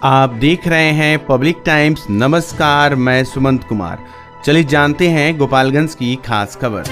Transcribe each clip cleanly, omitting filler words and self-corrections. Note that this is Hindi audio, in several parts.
आप देख रहे हैं पब्लिक टाइम्स। नमस्कार, मैं सुमंत कुमार। चलिए जानते हैं गोपालगंज की खास खबर।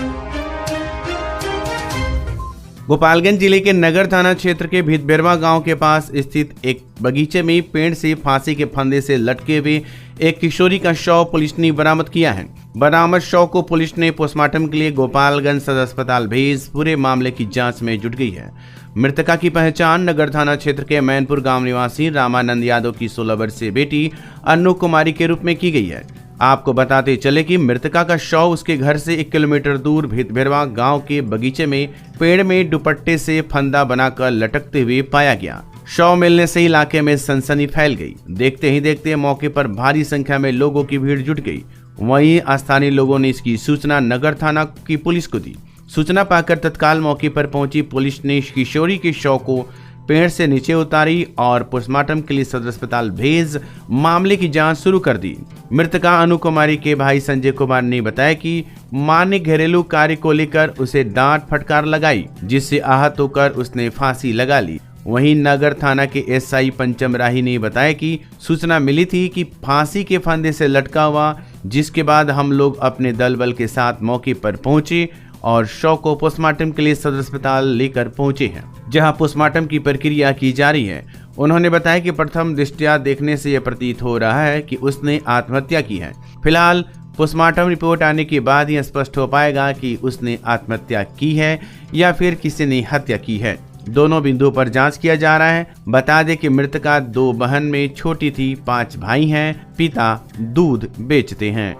गोपालगंज जिले के नगर थाना क्षेत्र के भितबेरवा गांव के पास स्थित एक बगीचे में पेड़ से फांसी के फंदे से लटके हुए एक किशोरी का शव पुलिस ने बरामद किया है। बरामद शव को पुलिस ने पोस्टमार्टम के लिए गोपालगंज सदर अस्पताल भेज पूरे मामले की जांच में जुट गई है। मृतका की पहचान नगर थाना क्षेत्र के मैनपुर गांव निवासी रामानंद यादव की 16 वर्षीय बेटी अन्नू कुमारी के रूप में की गई है। आपको बताते चले कि मृतका का शव उसके घर से 1 किलोमीटर दूर भितबेरवा गांव के बगीचे में पेड़ में दुपट्टे से फंदा बनाकर लटकते हुए पाया गया। शव मिलने से इलाके में सनसनी फैल गई। देखते ही देखते मौके पर भारी संख्या में लोगों की भीड़ जुट गई। वहीं स्थानीय लोगों ने इसकी सूचना नगर थाना की पुलिस को दी। सूचना पाकर तत्काल मौके पर पहुंची पुलिस ने किशोरी के शव को पेड़ से नीचे उतारी और पोस्टमार्टम के लिए सदर अस्पताल भेज मामले की जांच शुरू कर दी। मृतका अनु कुमारी के भाई संजय कुमार ने बताया कि मां ने घरेलू कार्य को लेकर उसे डांट फटकार लगाई, जिससे आहत होकर उसने फांसी लगा ली। वहीं नगर थाना के एसआई पंचम राही ने बताया कि सूचना मिली थी कि फांसी के फंदे से लटका हुआ, जिसके बाद हम लोग अपने दल बल के साथ मौके पर पहुंचे और शव को पोस्टमार्टम के लिए सदर अस्पताल लेकर पहुंचे हैं, जहां पोस्टमार्टम की प्रक्रिया की जा रही है। उन्होंने बताया कि प्रथम दृष्टया देखने से यह प्रतीत हो रहा है कि उसने आत्महत्या की है। फिलहाल पोस्टमार्टम रिपोर्ट आने के बाद ही स्पष्ट हो पाएगा कि उसने आत्महत्या की है या फिर किसी ने हत्या की है। दोनों बिंदुओं पर जांच किया जा रहा है। बता दें कि मृतका 2 बहन में छोटी थी, 5 भाई हैं, पिता दूध बेचते हैं।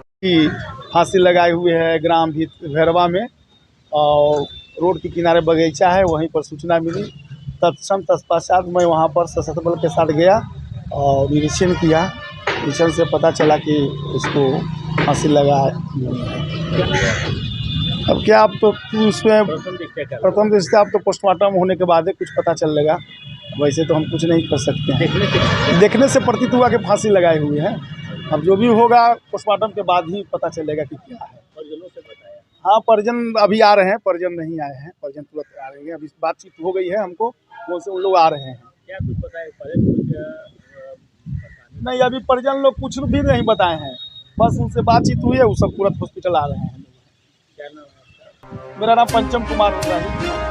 फांसी लगाए हुए है ग्राम भितबेरवा में और रोड के किनारे बगीचा है, वहीं पर सूचना मिली। तत्पश्चात मैं वहां पर सशस्त्र बल के साथ गया और निरीक्षण किया। निरीक्षण से पता चला कि उसको फांसी लगा है। अब क्या आप तो उसमें प्रथम दृष्टया आप तो पोस्टमार्टम होने के बाद कुछ पता चलेगा, वैसे तो हम कुछ नहीं कर सकते हैं। देखने से प्रतीत हुआ कि फांसी लगाए हुए हैं। अब जो भी होगा पोस्टमार्टम के बाद ही पता चलेगा कि क्या है। परिजनों से बताया? हाँ, परिजन अभी आ रहे हैं, परिजन नहीं आए हैं, परिजन तुरंत आ रहे हैं। अभी बातचीत हो गई है हमको, वो से उन लोग आ रहे हैं। क्या कुछ पता है? नहीं, अभी परिजन लोग कुछ भी नहीं बताए हैं, बस उनसे बातचीत हुई है, वो सब तुरंत हॉस्पिटल आ रहे हैं। क्या नाम है? मेरा नाम पंचम कुमार है।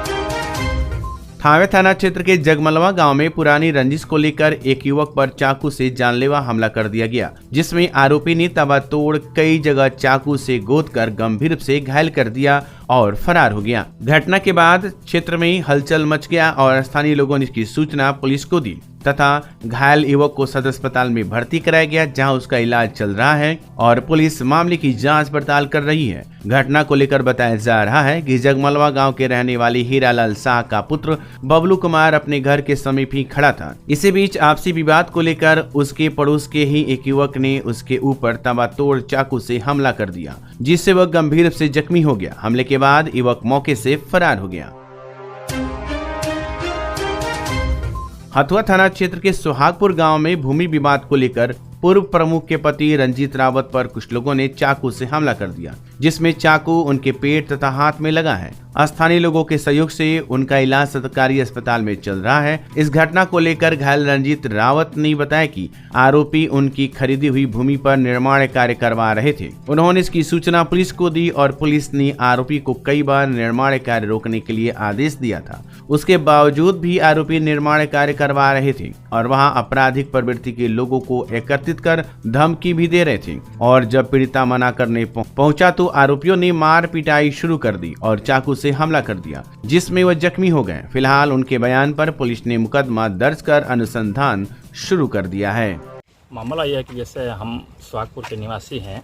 थावे थाना क्षेत्र के जगमलवा गांव में पुरानी रंजिश को लेकर एक युवक पर चाकू से जानलेवा हमला कर दिया गया, जिसमें आरोपी ने ताबड़तोड़ कई जगह चाकू से गोदकर गंभीर रूप से घायल कर दिया और फरार हो गया। घटना के बाद क्षेत्र में हलचल मच गया और स्थानीय लोगों ने इसकी सूचना पुलिस को दी तथा घायल युवक को सदर अस्पताल में भर्ती कराया गया, जहां उसका इलाज चल रहा है और पुलिस मामले की जांच पड़ताल कर रही है। घटना को लेकर बताया जा रहा है कि जगमलवा गांव के रहने वाले हीरालाल शाह का पुत्र बबलू कुमार अपने घर के समीप ही खड़ा था। इसी बीच आपसी विवाद को लेकर उसके पड़ोस के ही एक युवक ने उसके ऊपर ताबड़तोड़ चाकू से हमला कर दिया, जिससे वह गंभीर रूप से जख्मी हो गया। हमले के बाद युवक मौके से फरार हो गया। हथुआ थाना क्षेत्र के सुहागपुर गांव में भूमि विवाद को लेकर पूर्व प्रमुख के पति रंजीत रावत पर कुछ लोगों ने चाकू से हमला कर दिया, जिसमें चाकू उनके पेट तथा हाथ में लगा है। स्थानीय लोगों के सहयोग से उनका इलाज सरकारी अस्पताल में चल रहा है। इस घटना को लेकर घायल रंजीत रावत ने बताया कि आरोपी उनकी खरीदी हुई भूमि पर निर्माण कार्य करवा रहे थे। उन्होंने इसकी सूचना पुलिस को दी और पुलिस ने आरोपी को कई बार निर्माण कार्य रोकने के लिए आदेश दिया था। उसके बावजूद भी आरोपी निर्माण कार्य करवा रहे थे और वहां आपराधिक प्रवृत्ति के लोगों को एकत्रित कर धमकी भी दे रहे थे। और जब पीड़िता मना करने पहुंचा तो आरोपियों ने मार पिटाई शुरू कर दी और चाकू से हमला कर दिया, जिसमें वह जख्मी हो गए। फिलहाल उनके बयान पर पुलिस ने मुकदमा दर्ज कर अनुसंधान शुरू कर दिया है। मामला यह है कि जैसे हम सुहागपुर के निवासी हैं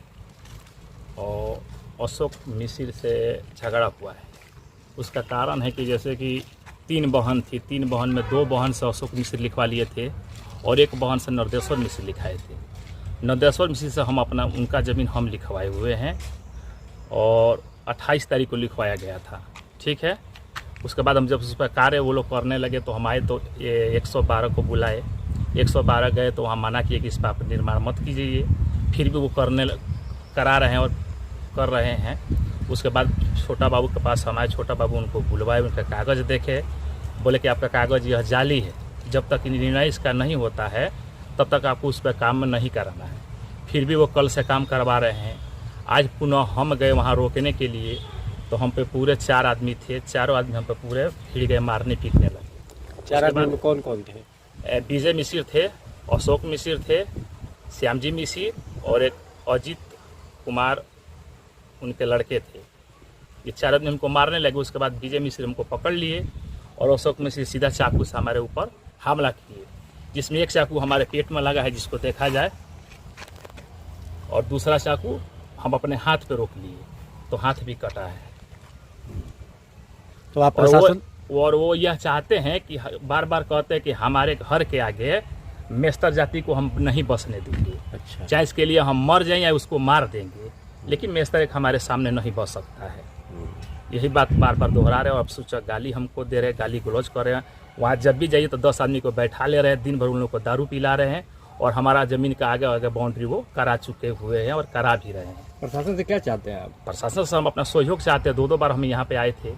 और अशोक मिश्र से झगड़ा हुआ है। उसका कारण है कि जैसे कि 3 बहन थी, 3 बहन में 2 बहन से अशोक मिश्र लिखवा लिए थे और 1 बहन से नरदेश्वर मिश्र लिखाए थे। नरदेश्वर मिश्र से हम अपना उनका ज़मीन हम लिखवाए हुए हैं और 28 तारीख को लिखवाया गया था। ठीक है, उसके बाद हम जब उस पर कार्य वो लोग करने लगे तो हम आए तो 112 को बुलाए। 112 गए तो वहाँ मना किए कि इस पर निर्माण मत कीजिए, फिर भी वो करा रहे हैं और कर रहे हैं। उसके बाद छोटा बाबू के पास हम आए, छोटा बाबू उनको बुलवाए, उनका कागज़ देखे, बोले कि आपका कागज़ यह जाली है, जब तक निर्णय इसका नहीं होता है तब तक आपको उस पर काम नहीं कराना है। फिर भी वो कल से काम करवा रहे हैं। आज पुनः हम गए वहाँ रोकने के लिए, तो हम पे पूरे 4 आदमी थे, चारों आदमी हम पे पूरे फिर गए, मारने पीटने लगे। 4 आदमी में कौन कौन थे? विजय मिश्र थे, अशोक मिश्र थे, श्यामजी मिश्र और एक अजीत कुमार उनके लड़के थे। ये 4 आदमी हमको मारने लगे। उसके बाद विजय मिश्र हमको पकड़ लिए और अशोक मिश्र सीधा चाकू से हमारे ऊपर हमला किए, जिसमें एक चाकू हमारे पेट में लगा है जिसको देखा जाए, और दूसरा चाकू हम अपने हाथ पे रोक लिए, तो हाथ भी कटा है। तो आप प्रशासन और वो यह चाहते हैं कि बार बार कहते हैं कि हमारे घर के आगे मेस्तर जाति को हम नहीं बसने देंगे। अच्छा, चाहे इसके लिए हम मर जाएं या उसको मार देंगे, लेकिन मेस्तर एक हमारे सामने नहीं बस सकता है। यही बात बार बार दोहरा रहे हैं। और अब सोचा गाली हमको दे रहे हैं, गाली गलौज कर रहे हैं। वहाँ जब भी जाइए तो 10 आदमी को बैठा ले रहे हैं, दिन भर उन लोग को दारू पिला रहे हैं, और हमारा ज़मीन का आगे आगे बाउंड्री वो करा चुके हुए हैं और करा भी रहे हैं। प्रशासन से क्या चाहते हैं आप? प्रशासन से हम अपना सहयोग चाहते हैं। 2 बार हम यहाँ पे आए थे,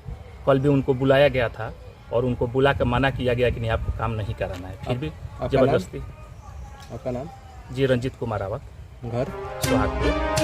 कल भी उनको बुलाया गया था और उनको बुला कर मना किया गया कि नहीं, आपको काम नहीं कराना है, फिर भी जबरदस्ती। आपका नाम? जी, रंजीत कुमार रावत, घर? सोहागपुर।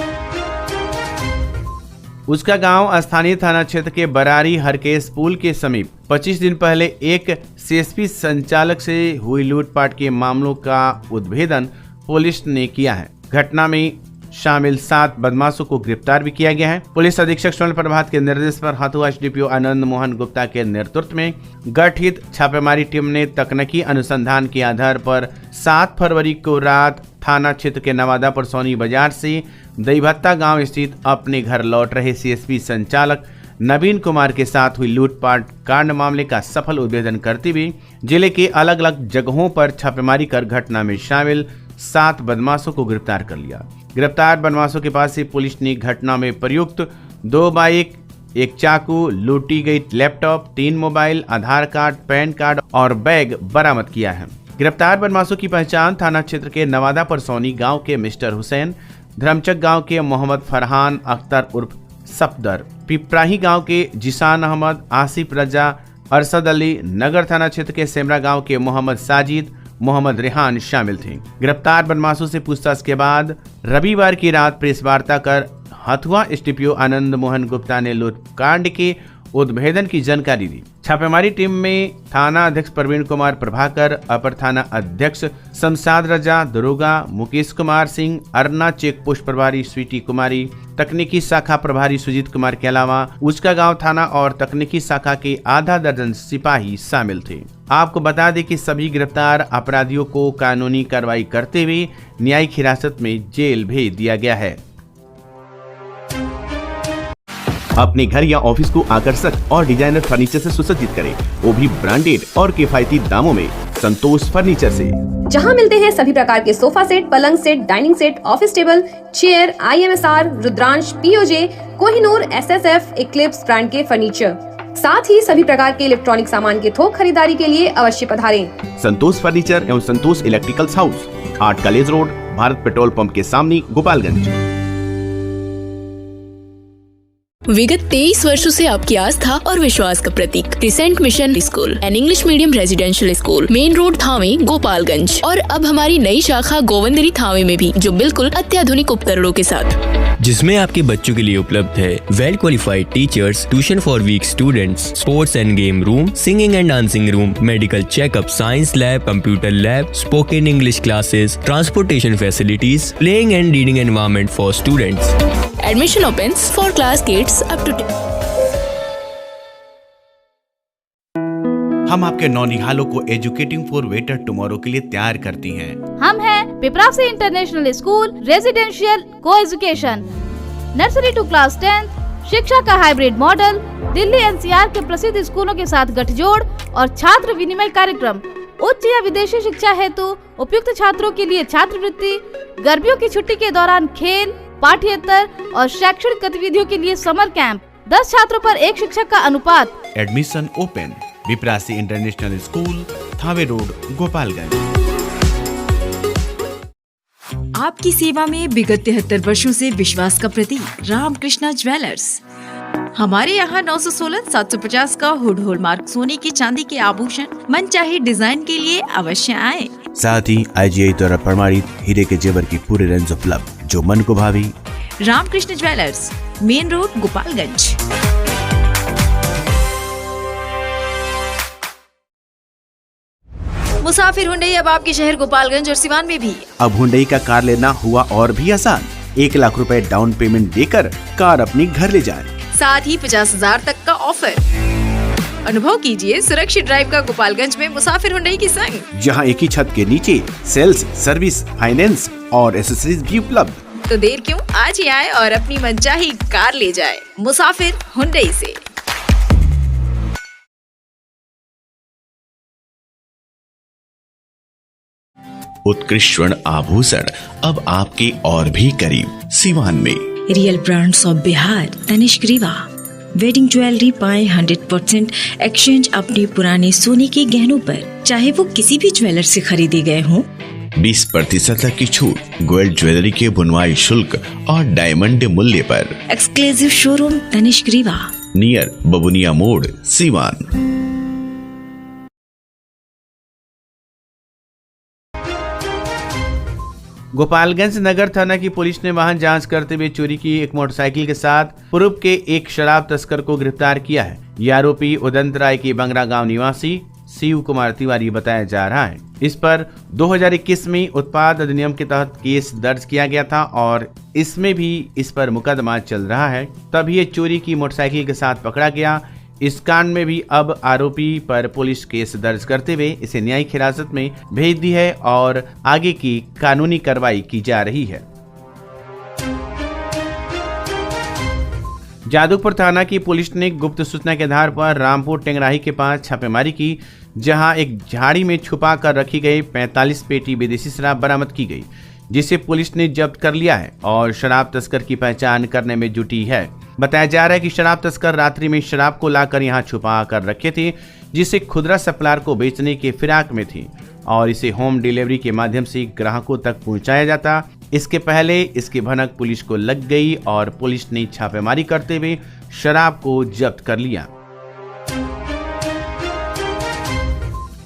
उसका गांव स्थानीय थाना क्षेत्र के बरारी हरकेश पुल के समीप 25 दिन पहले एक सीएसपी संचालक से हुई लूटपाट के मामलों का उद्भेदन पुलिस ने किया है। घटना में शामिल 7 बदमाशों को गिरफ्तार भी किया गया है। पुलिस अधीक्षक स्वर्ण प्रभात के निर्देश पर हथुआ एसडीपीओ आनंद मोहन गुप्ता के नेतृत्व में गठित छापेमारी टीम ने तकनीकी अनुसंधान के आधार पर 7 फरवरी को रात थाना क्षेत्र के नवादा परसौनी बाजार से दईभत्ता गांव स्थित अपने घर लौट रहे सीएसपी संचालक नवीन कुमार के साथ हुई लूटपाट कांड मामले का सफल उद्भेदन करते हुए जिले के अलग अलग जगहों पर छापेमारी कर घटना में शामिल 7 बदमाशों को गिरफ्तार कर लिया। गिरफ्तार बदमाशों के पास से पुलिस ने घटना में प्रयुक्त 2 बाइक, 1 चाकू, लूटी गई लैपटॉप, 3 मोबाइल, आधार कार्ड, पैन कार्ड और बैग बरामद किया है। गिरफ्तार बदमाशों की पहचान थाना क्षेत्र के नवादा परसौनी गांव के मिस्टर हुसैन, धर्मचक गांव के मोहम्मद फरहान अख्तर उर्फ सफदर, पिपराही गांव के जिसान अहमद, आसिफ रजा, अरशद अली, नगर थाना क्षेत्र के सेमरा गांव के मोहम्मद साजिद, मोहम्मद रेहान शामिल थे। गिरफ्तार बदमाशों से पूछताछ के बाद रविवार की रात प्रेस वार्ता कर हथुआ एसडीपीओ आनंद मोहन गुप्ता ने लूटकांड के उद्भेदन की जानकारी दी। छापेमारी टीम में थाना अध्यक्ष प्रवीण कुमार प्रभाकर, अपर थाना अध्यक्ष शमशाद रजा, दरोगा मुकेश कुमार सिंह, अरना चेक पोस्ट प्रभारी स्वीटी कुमारी, तकनीकी शाखा प्रभारी सुजीत कुमार के अलावा उसका गांव थाना और तकनीकी शाखा के आधा दर्जन सिपाही शामिल थे। आपको बता दें कि सभी गिरफ्तार अपराधियों को कानूनी कार्रवाई करते हुए न्यायिक हिरासत में जेल भेज दिया गया है। अपने घर या ऑफिस को आकर्षक और डिजाइनर फर्नीचर से सुसज्जित करें, वो भी ब्रांडेड और किफायती दामों में संतोष फर्नीचर से, जहां मिलते हैं सभी प्रकार के सोफा सेट, पलंग set, dining set, office table, chair, IMSR, Rudransh, POJ, Kohinoor, SSF, Eclipse brand के फर्नीचर, साथ ही सभी प्रकार के इलेक्ट्रॉनिक सामान के थोक खरीदारी के लिए अवश्य पधारें। संतोष फर्नीचर एवं Santosh electricals house, 8 college road, Bharat petrol pump के सामने, गोपालगंज। विगत 23 वर्षों से आपकी आस्था और विश्वास का प्रतीक crescent mission school and English medium residential school, main road Thawe, Gopalganj. और अब हमारी नई शाखा गोविंदरी थावे में भी, जो बिल्कुल अत्याधुनिक उपकरणों के साथ, जिसमें आपके बच्चों के लिए उपलब्ध है well qualified teachers, tuition for weak students, sports and game room, singing and dancing room, medical checkup, science lab, computer lab, spoken English classes, transportation facilities, playing and reading environment for students. Admission opens for class kids up to 10। हम आपके नौनिहालों को एजुकेटिंग फॉर बेटर टुमारो के लिए तैयार करती हैं। हम हैं पिपरासी इंटरनेशनल स्कूल रेजिडेंशियल को एजुकेशन, नर्सरी टू क्लास 10, शिक्षा का हाइब्रिड मॉडल, दिल्ली NCR के प्रसिद्ध स्कूलों के साथ गठजोड़ और छात्र विनिमय कार्यक्रम, उच्च या विदेशी शिक्षा हेतु उपयुक्त छात्रों के लिए छात्रवृत्ति, गर्मियों की छुट्टी के दौरान खेल, पाठ्येतर और शैक्षणिक गतिविधियों के लिए समर कैंप, 10 छात्रों पर 1 शिक्षक का अनुपात। Admission open. Viprasi international school, Thawe road, Gopalganj. आपकी सेवा में विगत 73 वर्षों से विश्वास का प्रतीक रामकृष्णा ज्वेलर्स। हमारे यहाँ 916-750 का हुड हॉलमार्क सोने की चांदी के आभूषण मनचाहे डिजाइन के लिए अवश्य आए। साथ ही IGI द्वारा प्रमाणित हीरे के जेवर की पूरी रेंज उपलब्ध, जो मन को भावी। Ramakrishna jewellers, main road, Gopalganj. मुसाफिर हुंडई अब आपके शहर गोपालगंज और सिवान में भी। अब हुंडई का कार लेना हुआ और भी आसान। 1 लाख रुपए डाउन पेमेंट देकर कार अपनी घर ले जाएं। साथ ही 50,000 तक का ऑफर। अनुभव कीजिए सुरक्षित ड्राइव का गोपालगंज में मुसाफिर हुंडई की संग, जहां एक ही छत के नीचे सेल्स, सर्विस, फाइनेंस और एसेसरीज भी उपलब्ध। तो देर क्यों, आज ही आए और अपनी मनचाही कार ले जाए मुसाफिर हुंडई से। उत्कृष्ट स्वर्ण आभूषण अब आपके और भी करीब सिवान में। Real brands of Bihar, Tanishq Rewa. Wedding jewellery पाए 100% एक्सचेंज अपने पुराने सोने के गहनों पर, चाहे वो किसी भी ज्वेलर से खरीदे गए हों। 20% तक की छूट गोल्ड ज्वेलरी के बुनवाई शुल्क और डायमंड मूल्य पर। Exclusive showroom Tanishq Rewa, near Babunia मोड़, सिवान। गोपालगंज नगर थाना की पुलिस ने वाहन जांच करते हुए चोरी की एक मोटरसाइकिल के साथ पूर्व के एक शराब तस्कर को गिरफ्तार किया है। ये आरोपी उदंत राय की बंगरा गांव निवासी शिव कुमार तिवारी बताया जा रहा है। इस पर 2021 में उत्पाद अधिनियम के तहत केस दर्ज किया गया था और इसमें भी इस पर मुकदमा चल रहा है। तब ये चोरी की मोटरसाइकिल के साथ पकड़ा गया। इस कांड में भी अब आरोपी पर पुलिस केस दर्ज करते हुए इसे न्यायिक हिरासत में भेज दी है और आगे की कानूनी कार्रवाई की जा रही है। जादूपुर थाना की पुलिस ने गुप्त सूचना के आधार पर रामपुर टेंगराही के पास छापेमारी की, जहां एक झाड़ी में छुपा कर रखी गई 45 पेटी विदेशी शराब बरामद की गई, जिसे पुलिस ने जब्त कर लिया है और शराब तस्कर की पहचान करने में जुटी है। बताया जा रहा है कि शराब तस्कर रात्रि में शराब को लाकर यहां छुपा कर रखे थे, जिसे खुदरा सप्लायर को बेचने के फिराक में थी और इसे होम डिलीवरी के माध्यम से ग्राहकों तक पहुंचाया जाता। इसके पहले इसकी भनक पुलिस को लग गई और पुलिस ने छापेमारी करते हुए शराब को जब्त कर लिया।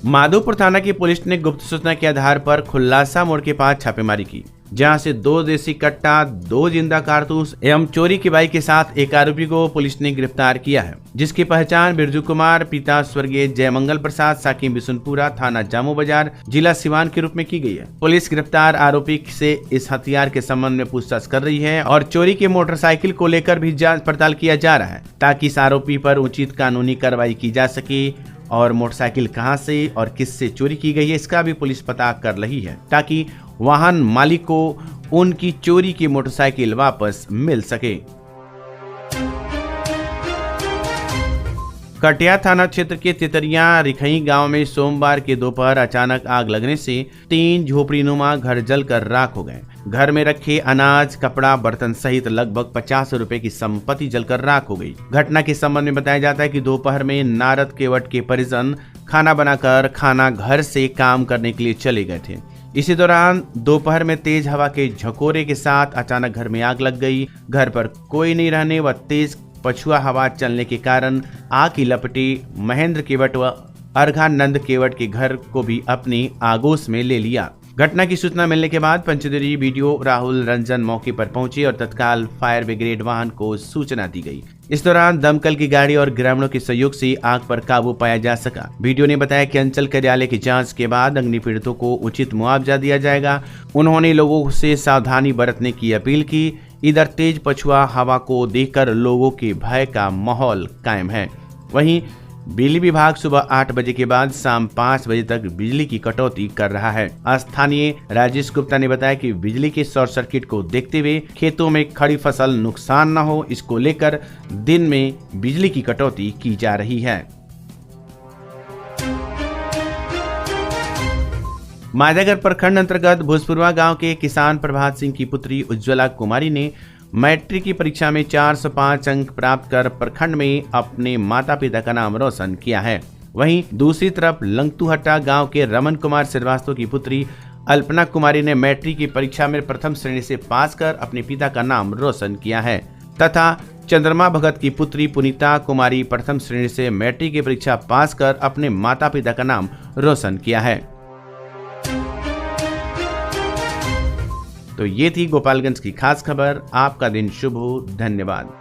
माधोपुर थाना की पुलिस ने गुप्त सूचना के आधार पर खुल्लासा मोड़ के पास छापेमारी की, जहां से 2 देसी कट्टा, 2 जिंदा कारतूस एवं चोरी की बाइक के साथ एक आरोपी को पुलिस ने गिरफ्तार किया है, जिसकी पहचान बिरजू कुमार पिता स्वर्गीय जयमंगल प्रसाद साकी बिशुनपुरा थाना जामो बाजार जिला सिवान के रूप में की गई है। पुलिस गिरफ्तार आरोपी से इस हथियार के संबंध में पूछताछ कर रही है और चोरी की मोटरसाइकिल को लेकर भी जाँच पड़ताल किया जा रहा है, ताकि इस आरोपी पर उचित कानूनी कार्रवाई की जा सके और मोटरसाइकिल कहां से और किससे चोरी की गई है इसका भी पुलिस पता कर रही है, ताकि वाहन मालिक को उनकी चोरी की मोटरसाइकिल वापस मिल सके। कटिया थाना क्षेत्र के तितरिया रिखई गांव में सोमवार के दोपहर अचानक आग लगने से 3 झोपड़ीनुमा घर जलकर राख हो गए। घर में रखे अनाज, कपड़ा, बर्तन सहित लगभग 50 रुपए की संपत्ति जलकर राख हो गई। घटना के संबंध में बताया जाता है कि दोपहर में नारद केवट के परिजन खाना बनाकर खाना घर से काम करने के लिए चले गए थे। इसी दौरान दोपहर में तेज हवा के झकोरे के साथ अचानक घर में आग लग गई। घर पर कोई नहीं रहने व तेज पछुआ हवा चलने के कारण आग की लपटी महेंद्र केवट व अर्घानंद केवट के घर को भी अपनी आगोश में ले लिया। घटना की सूचना मिलने के बाद पंचदेवी बीडीओ राहुल रंजन मौके पर पहुंचे और तत्काल फायर ब्रिगेड वाहन को सूचना दी गई। इस दौरान दमकल की गाड़ी और ग्रामीणों के सहयोग से आग पर काबू पाया जा सका। बीडीओ ने बताया कि अंचल कार्यालय की जांच के बाद अग्नि पीड़ितों को उचित मुआवजा दिया जाएगा। उन्होंने लोगों से सावधानी बरतने की अपील की। इधर तेज पछुआ हवा को देखकर लोगों के भय का माहौल कायम है। वहीं बिजली विभाग सुबह 8 बजे के बाद शाम 5 बजे तक बिजली की कटौती कर रहा है। स्थानीय राजेश गुप्ता ने बताया कि बिजली के शॉर्ट सर्किट को देखते हुए खेतों में खड़ी फसल नुकसान न हो, इसको लेकर दिन में बिजली की कटौती की जा रही है। माधेगर प्रखंड अंतर्गत भोजपुरवा गांव के किसान प्रभात सिंह की पुत्री उज्ज्वला कुमारी ने मैट्रिक की परीक्षा में 405 अंक प्राप्त कर प्रखंड में अपने माता पिता का नाम रोशन किया है। वहीं दूसरी तरफ लंगतुहट्टा गांव के रमन कुमार श्रीवास्तव की पुत्री अल्पना कुमारी ने मैट्रिक की परीक्षा में प्रथम श्रेणी से पास कर अपने पिता का नाम रोशन किया है तथा चंद्रमा भगत की पुत्री पुनीता कुमारी प्रथम श्रेणी से मैट्रिक की परीक्षा पास कर अपने माता पिता का नाम रोशन किया है। तो ये थी गोपालगंज की खास खबर। आपका दिन शुभ हो। धन्यवाद।